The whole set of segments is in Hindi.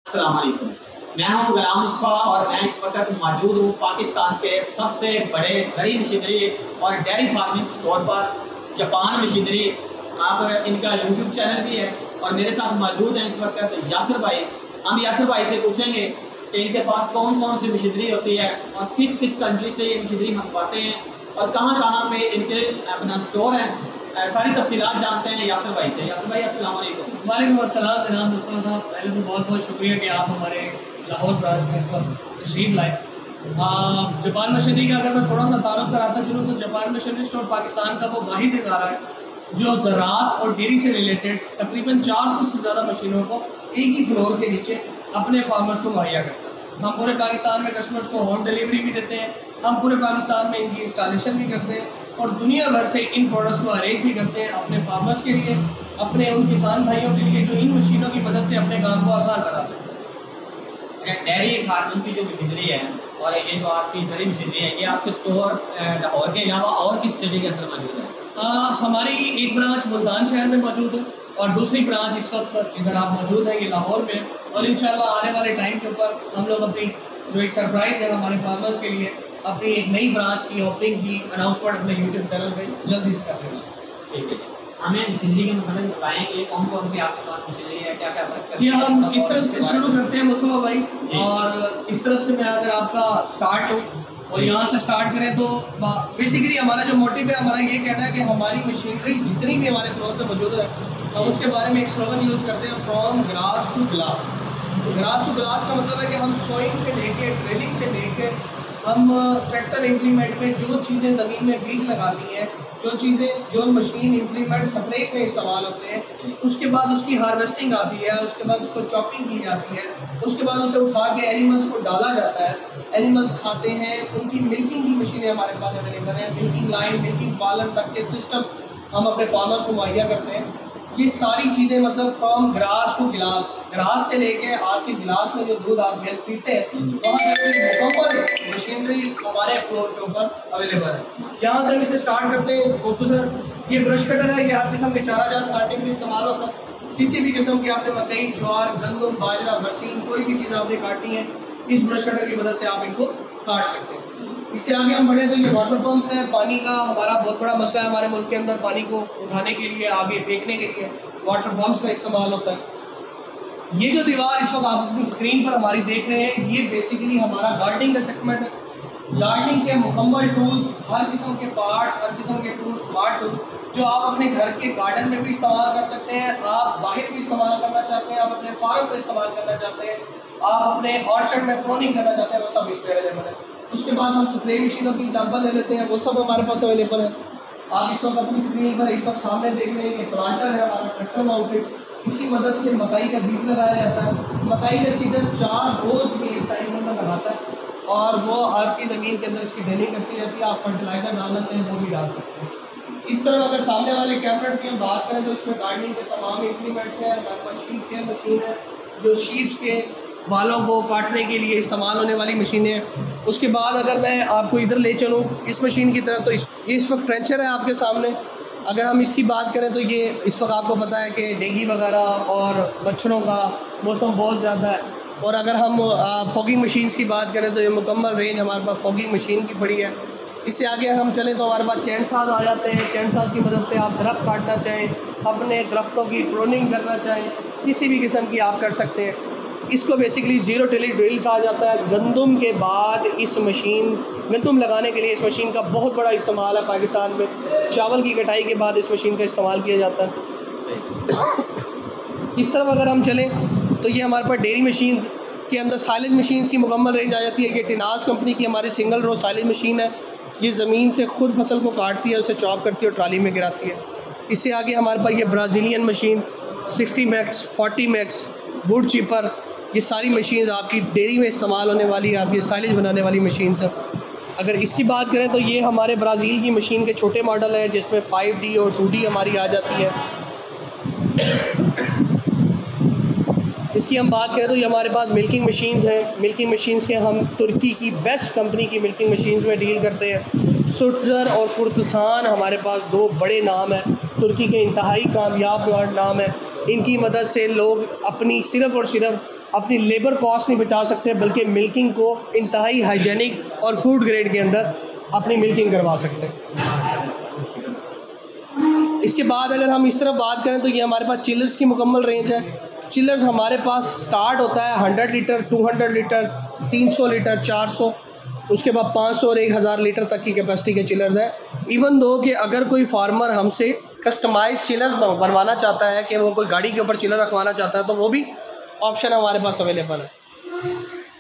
अस्सलाम वालेकुम। मैं हूं गुलाम मुस्तफा और मैं इस वक्त मौजूद हूं पाकिस्तान के सबसे बड़े ज़री मशीनरी और डेयरी फार्मिंग स्टोर पर, जापान मशीनरी। आप इनका यूट्यूब चैनल भी है और मेरे साथ मौजूद हैं इस वक्त यासर भाई। हम यासर भाई से पूछेंगे कि इनके पास कौन कौन सी मशीनरी होती है और किस किस कंट्री से ये मशीनरी मंगवाते हैं और कहाँ कहाँ पे इनके अपना स्टोर है। सारी तफसीलात जानते हैं यासर भाई से। यासर भाई अस्सलाम वालेकुम। वालेकुम अस्सलाम जनाब मुस्तफा साहब, पहले तो बहुत बहुत शुक्रिया कि आप हमारे लाहौर ब्रांच में इस वक्त तशरीफ लाए। जापान मशीनरी का अगर मैं थोड़ा सा तारुफ कराता चलूँ तो जापान मशीनरी स्टोर पाकिस्तान का वो वाहिद इदारा है जो ज़राअत और डेयरी से रिलेटेड तकरीबन 400 से ज़्यादा मशीनों को एक ही फ्लोर के नीचे अपने फार्मर्स को मुहैया करता है। हम पूरे पाकिस्तान में कस्टमर्स को होम डिलीवरी भी देते हैं, हम पूरे पाकिस्तान में इनकी इंस्टॉलेशन भी करते हैं और दुनिया भर से इन प्रोडक्ट्स को अरेंज भी करते हैं अपने फार्मर्स के लिए, अपने उन किसान भाइयों के लिए जो इन मशीनों की मदद से अपने काम को आसान करा सकते हैं। डेयरी फार्मिंग की जो मशीनरी है और ये जो आपकी ज़री मशीनरी है, ये आपके स्टोर लाहौर के अलावा और किस सिटी के अंदर मौजूद है? हमारी एक ब्रांच मुल्तान शहर में मौजूद है और दूसरी ब्रांच इस वक्त जिधर आप मौजूद हैं ये लाहौर में, और इंशाल्लाह आने वाले टाइम के ऊपर हम लोग अपनी जो एक सरप्राइज़ है हमारे फार्मर्स के लिए अपनी एक नई ब्रांच की ओपनिंग की अनाउंसमेंट अपने यूट्यूब चैनल पे जल्दी से कर लेंगे। ठीक है, हमें मशीनरी के मतलब बताएं कि कौन कौन सी आपके पास मशीनरी है, क्या क्या वर्क करती जी है? हम इस तरफ से शुरू करते हैं मुस्तफा भाई, और इस तरफ से मैं अगर आपका स्टार्ट हो और यहाँ से स्टार्ट करें तो बेसिकली हमारा जो मोटिव है, हमारा ये कहना है कि हमारी मशीनरी जितनी भी हमारे फ्लोर पे मौजूद है हम उसके बारे में एक स्लोगन यूज़ करते हैं, फ्रॉम ग्रास टू ग्लास। तो ग्रास टू ग्लास का मतलब है कि हम सोइंग से लेके ड्रिलिंग से लेके हम ट्रैक्टर इम्प्लीमेंट में जो चीज़ें ज़मीन में बीज लगाती हैं, जो चीज़ें जो मशीन इम्प्लीमेंट स्प्रे में इस्तेमाल होते हैं, उसके बाद उसकी हार्वेस्टिंग आती है, उसके बाद उसको चॉपिंग की जाती है, उसके बाद उसे उठा के एनिमल्स को डाला जाता है, एनिमल्स खाते हैं, उनकी मिल्किंग की मशीनें हमारे पास अवेलेबल हैं, मिल्किंग लाइन, मिल्किंग पालन तक के सिस्टम हम अपने फार्मर्स को मुहैया करते हैं। ये सारी चीज़ें मतलब फ्रॉम ग्रास टू गिलास, ग्रास से लेके आपके गिलास में जो दूध आप मिल्क पीते हैं वहाँ तक मुकम्मल मशीनरी हमारे फ्लोर के ऊपर अवेलेबल है। यहाँ से हम इसे स्टार्ट करते हैं। तो सर ये ब्रश कटर है, ये हर किस्म के चारा जात काटने के लिए इस्तेमाल होता है। किसी भी किस्म की आपने मकई, ज्वार, गंदम, बाजरा, बरसीन कोई भी चीज़ आपने काटनी है इस ब्रश कटर की मदद से आप इनको काट सकते हैं। इससे आगे हम बढ़े तो ये वाटर पंप है। पानी का हमारा बहुत बड़ा मसला है हमारे मुल्क के अंदर, पानी को उठाने के लिए, आगे फेंकने के लिए वाटर पंप्स का इस्तेमाल होता है। ये जो दीवार इस वक्त आप अपनी स्क्रीन पर हमारी देख रहे हैं ये बेसिकली हमारा गार्डनिंग का सेगमेंट है। गार्डनिंग के मुकम्मल टूल्स, हर किस्म के पार्ट्स, हर किस्म के टूल्स, स्मार्ट टूल जो आप अपने घर के गार्डन में भी इस्तेमाल कर सकते हैं, आप बाहर भी इस्तेमाल करना चाहते हैं, आप अपने फार्म पर इस्तेमाल करना चाहते हैं, आप अपने ऑर्चर्ड में प्रोनिंग करना चाहते हैं, वो सब इस पर अवेलेबल है। उसके बाद हम स्प्रे मशीनों की एग्जाम्पल ले लेते हैं, वो सब हमारे पास अवेलेबल है। आप इस वक्त अपनी स्क्रीन पर इस वक्त सामने देख रहे हैं कि प्लांटर है हमारा ट्रैक्टर माउंटेड, इसी मदद से मकई का बीज लगाया जाता है। मकई का सीजन 4 रोज़ में एक टाइम में लगाता है और वो आपकी ज़मीन के अंदर इसकी ड्रेनिंग करती रहती है। आप फर्टिलाइज़र डालना चाहें वो भी डाल सकते हैं। इस तरह अगर सामने वाले कैबिनेट की हम बात करें तो इसमें गार्डनिंग के तमाम इम्प्लीमेंट्स हैं। हमारे पास शीप केयर मशीन है जो शीप्स के बालों को काटने के लिए इस्तेमाल होने वाली मशीनें हैं। उसके बाद अगर मैं आपको इधर ले चलूँ इस मशीन की तरफ तो ये इस वक्त ट्रेंचर है आपके सामने। अगर हम इसकी बात करें तो ये इस वक्त आपको पता है कि डेंगू वगैरह और मच्छरों का मौसम बहुत ज़्यादा है। और अगर हम फॉगिंग मशीन्स की बात करें तो ये मुकम्मल रेंज हमारे पास फॉगिंग मशीन की पड़ी है। इससे आगे हम चलें तो हमारे पास चैन साज आ जाते हैं। चैन साज की मदद से आप दरख्त काटना चाहें, अपने दरख्तों की प्रूनिंग करना चाहें, किसी भी किस्म की आप कर सकते हैं। इसको बेसिकली ज़ीरो टिली ड्रिल कहा जाता है। गंदम के बाद इस मशीन, गंदम लगाने के लिए इस मशीन का बहुत बड़ा इस्तेमाल है पाकिस्तान में। चावल की कटाई के बाद इस मशीन का इस्तेमाल किया जाता है। इस तरफ अगर हम चलें तो ये हमारे पास डेयरी मशीन के अंदर साइलेज मशीन्स की मुकम्मल रेंज आ जाती है। ये टिनास कंपनी की हमारी सिंगल रो साइलेज मशीन है। ये ज़मीन से ख़ुद फसल को काटती है, उसे चॉप करती है और ट्राली में गिराती है। इससे आगे हमारे पास ये Brazilian machine 60 max, 40 max, would cheaper, ये सारी मशीन्स आपकी डेयरी में इस्तेमाल होने वाली है, आपकी साइलेज बनाने वाली मशीन्स हैं। अगर इसकी बात करें तो ये हमारे ब्राज़ील की मशीन के छोटे मॉडल है जिसमें 5D और 2D हमारी आ जाती है। इसकी हम बात करें तो ये हमारे पास मिल्किंग मशीन्स हैं। मिल्किंग मशीन्स के हम तुर्की की बेस्ट कंपनी की मिल्किंग मशीन्स में डील करते हैं। सुटज़र और कुर्तुसान हमारे पास दो बड़े नाम हैं, तुर्की के इंतहाई कामयाब नाम है। इनकी मदद से लोग अपनी सिर्फ़ और सिर्फ अपनी लेबर कॉस्ट नहीं बचा सकते, बल्कि मिल्किंग को इंतहाई हाइजेनिक और फूड ग्रेड के अंदर अपनी मिल्किंग करवा सकते हैं। इसके बाद अगर हम इस तरफ बात करें तो ये हमारे पास चिलर्स की मुकम्मल रेंज है। चिलर्स हमारे पास स्टार्ट होता है 100 लीटर, 200 लीटर, 300 लीटर, 400, उसके बाद 500 और 1000 लीटर तक की कैपेसिटी के चिलर्स हैं। इवन दो कि अगर कोई फार्मर हमसे कस्टमाइज चिलर बनवाना चाहता है कि वो कोई गाड़ी के ऊपर चिलर रखवाना चाहता है तो वो भी ऑप्शन हमारे पास अवेलेबल है।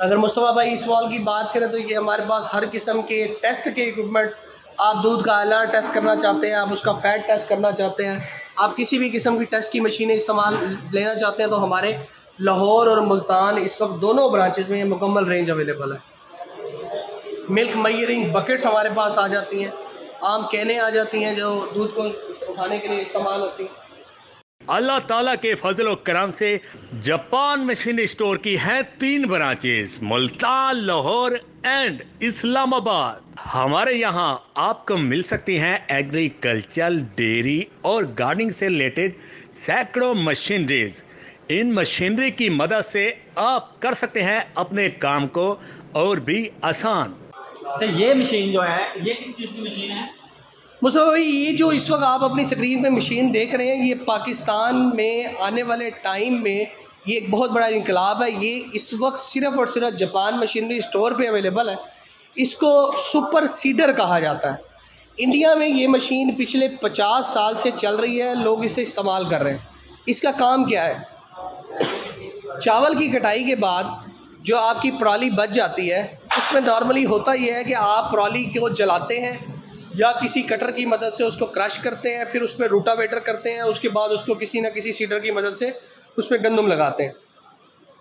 अगर मुस्तफ़ा भाई इस वॉल की बात करें तो ये हमारे पास हर किस्म के टेस्ट के इक्विपमेंट, आप दूध का आला टेस्ट करना चाहते हैं, आप उसका फ़ैट टेस्ट करना चाहते हैं, आप किसी भी किस्म की टेस्ट की मशीनें इस्तेमाल लेना चाहते हैं तो हमारे लाहौर और मुल्तान इस वक्त दोनों ब्रांचेस में ये मुकम्मल रेंज अवेलेबल है। मिल्क मयरिंग बकेट्स हमारे पास आ जाती हैं, आम कैनें आ जाती हैं जो दूध को उठाने के लिए इस्तेमाल होती हैं। अल्लाह ताला के फजल व करम से जापान मशीन स्टोर की हैं 3 ब्रांचेस, मुल्तान, लाहौर एंड इस्लामाबाद। हमारे यहाँ आपको मिल सकती हैं एग्रीकल्चर, डेयरी और गार्डनिंग से रिलेटेड सैकड़ों मशीनरीज। इन मशीनरी की मदद से आप कर सकते हैं अपने काम को और भी आसान। तो ये मशीन जो है ये किस चीज़ की मशीन है? मुस्तफ़ा भाई ये जो इस वक्त आप अपनी स्क्रीन पे मशीन देख रहे हैं ये पाकिस्तान में आने वाले टाइम में ये एक बहुत बड़ा इनकलाब है। ये इस वक्त सिर्फ़ और सिर्फ जापान मशीनरी स्टोर पे अवेलेबल है। इसको सुपर सीडर कहा जाता है। इंडिया में ये मशीन पिछले 50 साल से चल रही है, लोग इसे इस्तेमाल कर रहे हैं। इसका काम क्या है? चावल की कटाई के बाद जो आपकी पराली बच जाती है उसमें नॉर्मली होता यह है कि आप पराली को जलाते हैं या किसी कटर की मदद से उसको क्रश करते हैं, फिर उसमें रूटावेटर करते हैं, उसके बाद उसको किसी न किसी सीडर की मदद से उसमें गंदम लगाते हैं।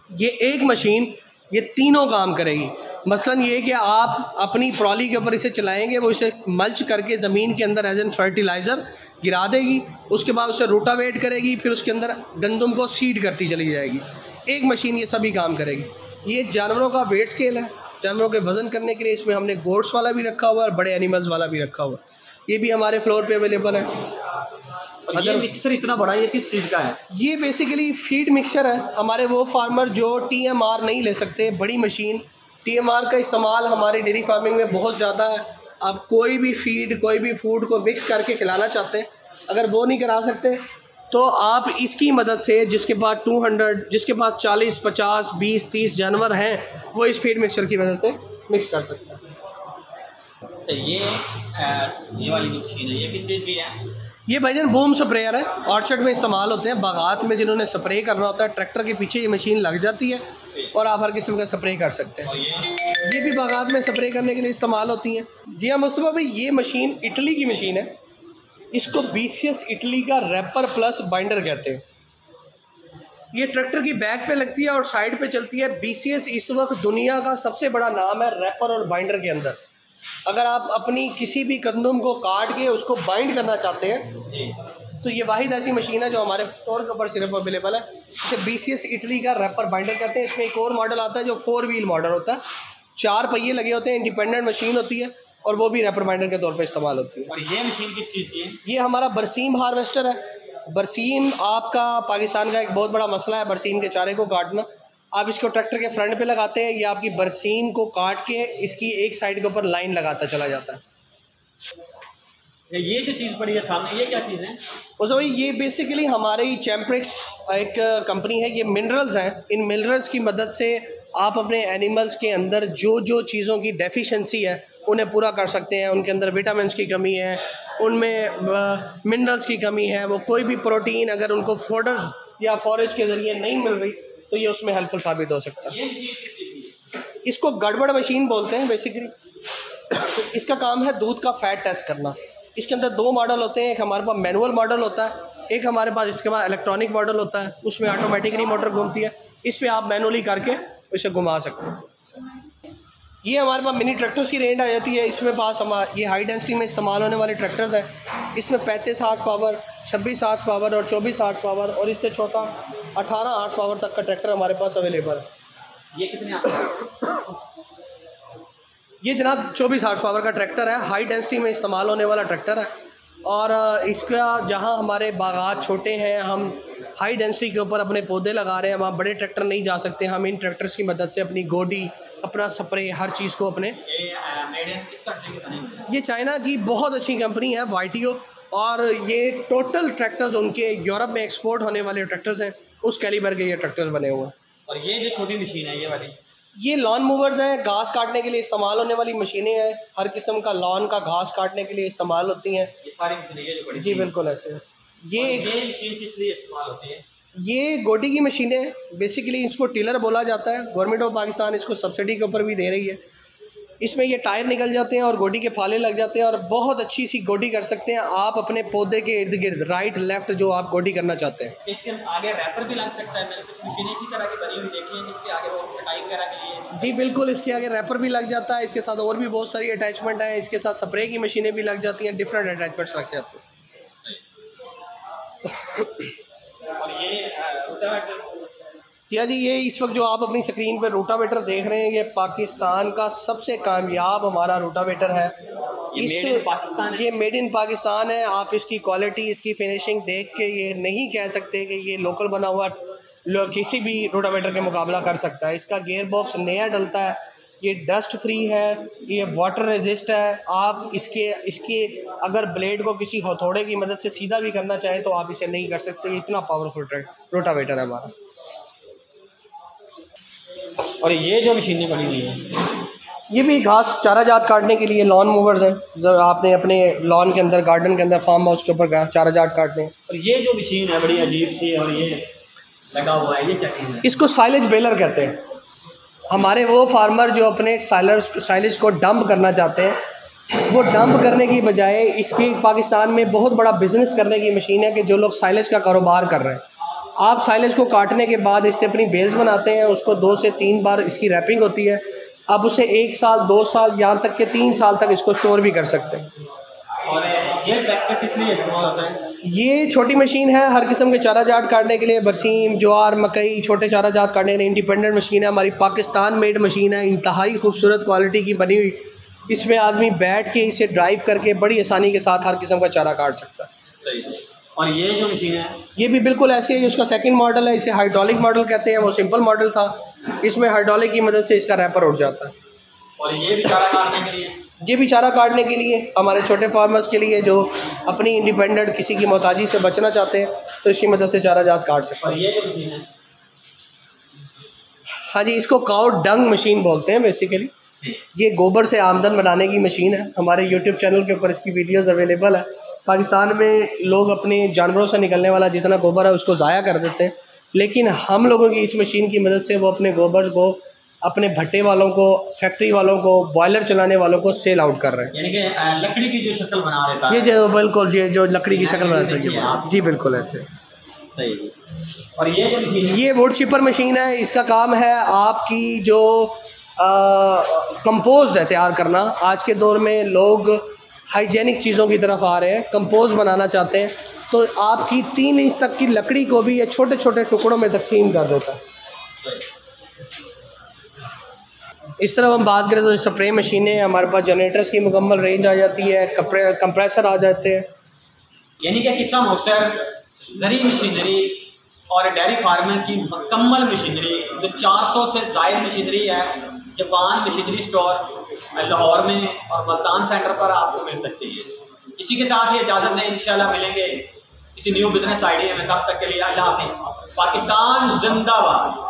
ये एक मशीन ये तीनों काम करेगी। मसलन ये कि आप अपनी पराली के ऊपर इसे चलाएंगे, वो इसे मल्च करके ज़मीन के अंदर एज एन फर्टिलाइज़र गिरा देगी, उसके बाद उसे रोटावेट करेगी, फिर उसके अंदर गंदम को सीड करती चली जाएगी। एक मशीन ये सभी काम करेगी। ये जानवरों का वेट स्केल है, जानवरों के वज़न करने के लिए इसमें हमने गोट्स वाला भी रखा हुआ है और बड़े एनिमल्स वाला भी रखा हुआ है। ये भी हमारे फ्लोर पे अवेलेबल है। अगर मिक्सर इतना बड़ा ये किस चीज़ का है? ये बेसिकली फीड मिक्सर है। हमारे वो फार्मर जो TMR नहीं ले सकते, बड़ी मशीन, TMR का इस्तेमाल हमारी डेयरी फार्मिंग में बहुत ज़्यादा है। आप कोई भी फीड, कोई भी फूड को मिक्स करके खिलाना चाहते हैं, अगर वो नहीं करा सकते तो आप इसकी मदद से जिसके पास 200, जिसके पास 40, 50, 20, 30 जानवर हैं, वो इस फीड मिक्सर की मदद से मिक्स कर सकते हैं। तो ये वाली जो मशीन है ये किस चीज़ की है? ये भाईजान बूम स्प्रेयर है, ऑर्चर्ड में इस्तेमाल होते हैं। बागात में जिन्होंने स्प्रे करना होता है, ट्रैक्टर के पीछे ये मशीन लग जाती है और आप हर किस्म का स्प्रे कर सकते हैं। ये भी बागात में स्प्रे करने के लिए इस्तेमाल होती हैं। जी हाँ मुस्तफ़ा भाई, ये मशीन इटली की मशीन है। इसको BCS इटली का रैपर प्लस बाइंडर कहते हैं। ये ट्रैक्टर की बैक पे लगती है और साइड पे चलती है। BCS इस वक्त दुनिया का सबसे बड़ा नाम है रैपर और बाइंडर के अंदर। अगर आप अपनी किसी भी गंदम को काट के उसको बाइंड करना चाहते हैं तो ये वाहिद ऐसी मशीन है जो हमारे स्टोर के ऊपर सिर्फ अवेलेबल है। इसे BCS इटली का रैपर बाइंडर कहते हैं। इसमें एक और मॉडल आता है जो 4 व्हील मॉडल होता है, 4 पहिए लगे होते हैं, इंडिपेंडेंट मशीन होती है और वो भी रैपर बाइंडर के तौर पे इस्तेमाल होती है। और ये मशीन किस चीज़ की है? ये हमारा बरसीम हार्वेस्टर है। बरसीम आपका पाकिस्तान का एक बहुत बड़ा मसला है, बरसीम के चारे को काटना। आप इसको ट्रैक्टर के फ्रंट पे लगाते हैं, ये आपकी बरसीम को काट के इसकी एक साइड के ऊपर लाइन लगाता चला जाता है। ये जो चीज़ पड़ी है सामने, ये क्या चीज़ है? उस भाई ये बेसिकली हमारी चैम्प्रिक्स एक कंपनी है। ये मिनरल्स हैं। इन मिनरल्स की मदद से आप अपने एनिमल्स के अंदर जो जो चीज़ों की डेफिशिएंसी है उन्हें पूरा कर सकते हैं। उनके अंदर विटामिन्स की कमी है, उनमें मिनरल्स की कमी है, वो कोई भी प्रोटीन अगर उनको फोडर्स या फॉरेज के ज़रिए नहीं मिल रही तो ये उसमें हेल्पफुल साबित हो सकता है। इसको गड़बड़ मशीन बोलते हैं बेसिकली। इसका काम है दूध का फ़ैट टेस्ट करना। इसके अंदर 2 मॉडल होते हैं, एक हमारे पास मैनुअल मॉडल होता है, एक हमारे पास इसके बाद इलेक्ट्रॉनिक मॉडल होता है। उसमें ऑटोमेटिकली मोटर घूमती है, इस पर आप मैनुअली करके इसे घुमा सकते हैं। ये हमारे पास मिनी ट्रैक्टर्स की रेंज आ जाती है। इसमें पास ये हाई डेंसिटी में इस्तेमाल होने वाले ट्रैक्टर्स हैं। इसमें 35 हॉर्स पावर, 26 हॉर्स पावर और 24 हॉर्स पावर और इससे छोटा 18 हॉर्स पावर तक का ट्रैक्टर हमारे पास अवेलेबल है। ये कितने आता है? ये जनाब 24 हॉर्स पावर का ट्रैक्टर है, हाई डेंसिटी में इस्तेमाल होने वाला ट्रैक्टर है। और इसका जहाँ हमारे बागात छोटे हैं, हम हाई डेंसिटी के ऊपर अपने पौधे लगा रहे हैं, वहाँ बड़े ट्रैक्टर नहीं जा सकते, हम इन ट्रैक्टर्स की मदद से अपनी गोडी, अपना स्प्रे, हर चीज़ को अपने ये चाइना की बहुत अच्छी कंपनी है YTO, और ये टोटल ट्रैक्टर्स उनके यूरोप में एक्सपोर्ट होने वाले ट्रैक्टर्स हैं, उस कैलिबर के ये ट्रैक्टर्स बने हुए हैं। और ये जो छोटी मशीन है ये वाली, ये लॉन मूवर्स हैं, घास काटने के लिए इस्तेमाल होने वाली मशीनें हैं, हर किस्म का लॉन का घास काटने के लिए इस्तेमाल होती हैं। ये सारी मशीनें जो बड़ी जी बिल्कुल ऐसे। ये मशीन किस लिए इस्तेमाल होती है? ये गोडी की मशीनें, बेसिकली इसको टिलर बोला जाता है। गवर्नमेंट ऑफ पाकिस्तान इसको सब्सिडी के ऊपर भी दे रही है। इसमें ये टायर निकल जाते हैं और गोडी के फाले लग जाते हैं, और बहुत अच्छी सी गोडी कर सकते हैं आप अपने पौधे के इर्द गिर्द, राइट लेफ्ट जो आप गोडी करना चाहते हैं। इसके आगे रैपर भी लग सकता है, मैंने कुछ मशीनें इसी तरह की बनी हुई देखी हैं जिसके आगे वो कटाई वगैरह के लिए। जी बिल्कुल, इसके आगे रैपर भी लग जाता है, इसके साथ और भी बहुत सारी अटैचमेंट हैं, इसके साथ स्प्रे की मशीनें भी लग जाती हैं, डिफरेंट अटैचमेंट्स लग जाती हैं। और ये रोटावेटर, जी हाँ जी, ये इस वक्त जो आप अपनी स्क्रीन पर रोटावेटर देख रहे हैं, ये पाकिस्तान का सबसे कामयाब हमारा रोटावेटर है। ये मेड इन पाकिस्तान है। आप इसकी क्वालिटी, इसकी फिनिशिंग देख के ये नहीं कह सकते कि ये लोकल बना हुआ किसी भी रोटावेटर के मुकाबला कर सकता है। इसका गियर बॉक्स नया डलता है, ये डस्ट फ्री है, ये वाटर रेजिस्ट है। आप इसके अगर ब्लेड को किसी हथौड़े की मदद से सीधा भी करना चाहें तो आप इसे नहीं कर सकते, इतना पावरफुल रोटावेटर है हमारा। और ये जो मशीनें बनी हुई हैं, ये भी घास चाराजात काटने के लिए लॉन मूवर्स हैं, जब आपने अपने लॉन के अंदर, गार्डन के अंदर, फार्म हाउस के ऊपर चाराजात काटने। और ये जो मशीन है बड़ी अजीब सी, और ये लगा हुआ है, ये क्या चीज़ है? इसको साइलेज बेलर कहते हैं। हमारे वो फार्मर जो अपने साइलेज को डंप करना चाहते हैं, वो डंप करने की बजाय इसकी पाकिस्तान में बहुत बड़ा बिजनेस करने की मशीन है कि जो लोग साइलेज का कारोबार कर रहे हैं। आप साइलेज को काटने के बाद इससे अपनी बेल्स बनाते हैं, उसको 2 से 3 बार इसकी रैपिंग होती है। आप उसे 1 साल, 2 साल, यहाँ तक के 3 साल तक इसको स्टोर भी कर सकते हैं। और ये ट्रैक्टर किस लिए इस्तेमाल होता है? ये छोटी मशीन है हर किस्म के चाराजात काटने के लिए, बरसीम, ज्वार, मकई, छोटे चाराजात काटने के लिए। इंडिपेंडेंट मशीन है हमारी, पाकिस्तान मेड मशीन है, इंतहाई खूबसूरत क्वालिटी की बनी हुई। इसमें आदमी बैठ के इसे ड्राइव करके बड़ी आसानी के साथ हर किस्म का चारा काट सकता है। सही। और ये जो मशीन है, ये भी बिल्कुल ऐसे है, उसका सेकंड मॉडल है, इसे हाइड्रोलिक मॉडल कहते हैं, वो सिंपल मॉडल था। इसमें हाइड्रोलिक की मदद से इसका रैपर उठ जाता है। और ये भी चारा काटने के लिए, ये भी चारा काटने के लिए हमारे छोटे फार्मर्स के लिए जो अपनी इंडिपेंडेंट किसी की मोहताजी से बचना चाहते हैं, तो इसकी मदद से चारा जात काट सकते हैं। और ये जो मशीन है, हाँ जी, इसको काउ डंग मशीन बोलते हैं बेसिकली। ये गोबर से आमदन बनाने की मशीन है। हमारे यूट्यूब चैनल के ऊपर इसकी वीडियोस अवेलेबल है। पाकिस्तान में लोग अपने जानवरों से निकलने वाला जितना गोबर है उसको ज़ाया कर देते हैं, लेकिन हम लोगों की इस मशीन की मदद से वो अपने गोबर को अपने भट्टे वालों को, फैक्ट्री वालों को, बॉयलर चलाने वालों को सेल आउट कर रहे हैं। यानी कि लकड़ी की जो शक्ल बना देता है, ये जो बिल्कुल ये जो लकड़ी की शक्ल बनाता है, जी बिल्कुल ऐसे। सही। और ये जो मशीन है, ये वुड चिपर मशीन है। इसका काम है आपकी जो कंपोस्ट है तैयार करना। आज के दौर में लोग हाइजेनिक चीज़ों की तरफ आ रहे हैं, कंपोस्ट बनाना चाहते हैं, तो आपकी 3 इंच तक की लकड़ी को भी ये छोटे छोटे टुकड़ों में तकसीम कर देता है। इस तरफ हम बात करें तो स्प्रे मशीनें, हमारे पास जनरेटर्स की मुकम्मल रेंज आ जाती है, कंप्रेसर आ जाते हैं। यानी कि किस्सा मौसर ज़री मशीनरी और डेयरी फार्मिंग की मुकम्मल मशीनरी जो 400 से ज़ायद मशीनरी है, जापान मशीनरी स्टोर लाहौर में और मुल्तान सेंटर पर आपको मिल सकती है। इसी के साथ ये इजाज़त दें, इंशाल्लाह मिलेंगे किसी न्यू बिजनेस आइडिया में। तब तक के लिए अल्लाह हाफिज़। पाकिस्तान जिंदाबाद।